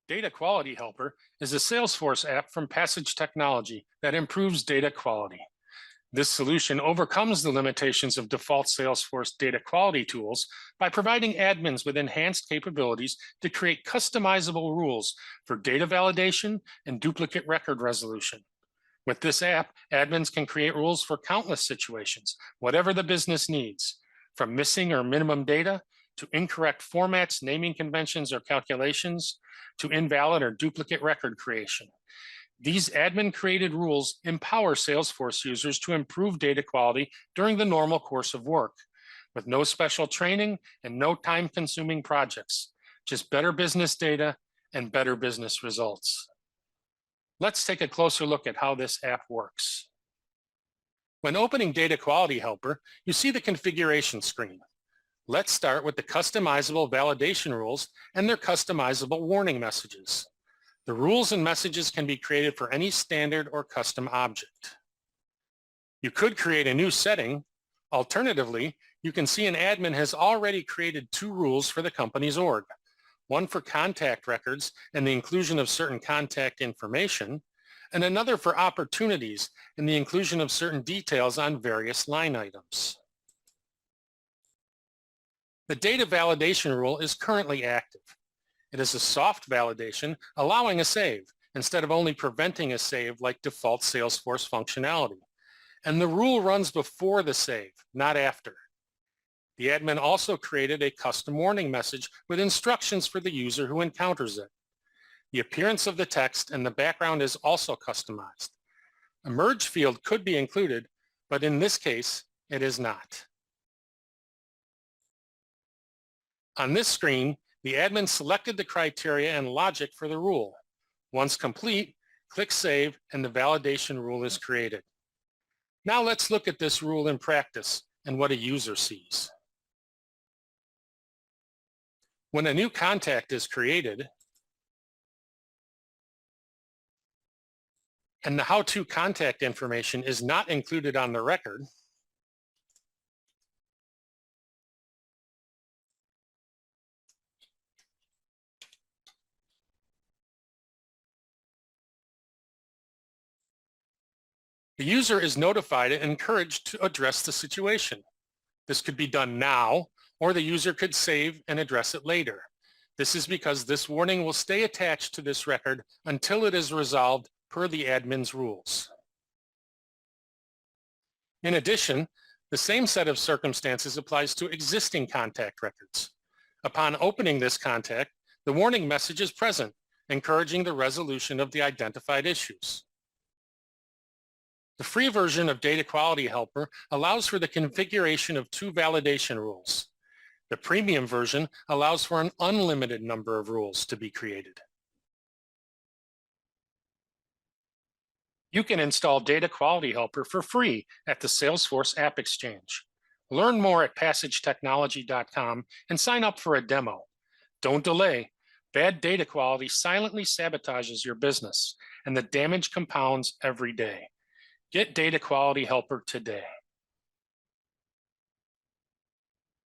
Data Quality Helper is a Salesforce app from Passage Technology that improves data quality. This solution overcomes the limitations of default Salesforce data quality tools by providing admins with enhanced capabilities to create customizable rules for data validation and duplicate record resolution. With this app, admins can create rules for countless situations, whatever the business needs, from missing or minimum data to incorrect formats, naming conventions, or calculations, to invalid or duplicate record creation. These admin-created rules empower Salesforce users to improve data quality during the normal course of work, with no special training and no time-consuming projects, just better business data and better business results. Let's take a closer look at how this app works. When opening Data Quality Helper, you see the configuration screen. Let's start with the customizable validation rules and their customizable warning messages. The rules and messages can be created for any standard or custom object. You could create a new setting. Alternatively, you can see an admin has already created 2 rules for the company's org, one for contact records and the inclusion of certain contact information, and another for opportunities and the inclusion of certain details on various line items. The data validation rule is currently active. It is a soft validation allowing a save instead of only preventing a save like default Salesforce functionality. And the rule runs before the save, not after. The admin also created a custom warning message with instructions for the user who encounters it. The appearance of the text and the background is also customized. A merge field could be included, but in this case, it is not. On this screen, the admin selected the criteria and logic for the rule. Once complete, click Save and the validation rule is created. Now let's look at this rule in practice and what a user sees. When a new contact is created and the how-to contact information is not included on the record, the user is notified and encouraged to address the situation. This could be done now, or the user could save and address it later. This is because this warning will stay attached to this record until it is resolved per the admin's rules. In addition, the same set of circumstances applies to existing contact records. Upon opening this contact, the warning message is present, encouraging the resolution of the identified issues. The free version of Data Quality Helper allows for the configuration of 2 validation rules. The premium version allows for an unlimited number of rules to be created. You can install Data Quality Helper for free at the Salesforce App Exchange. Learn more at passagetechnology.com and sign up for a demo. Don't delay. Bad data quality silently sabotages your business, and the damage compounds every day. Get Data Quality Helper today.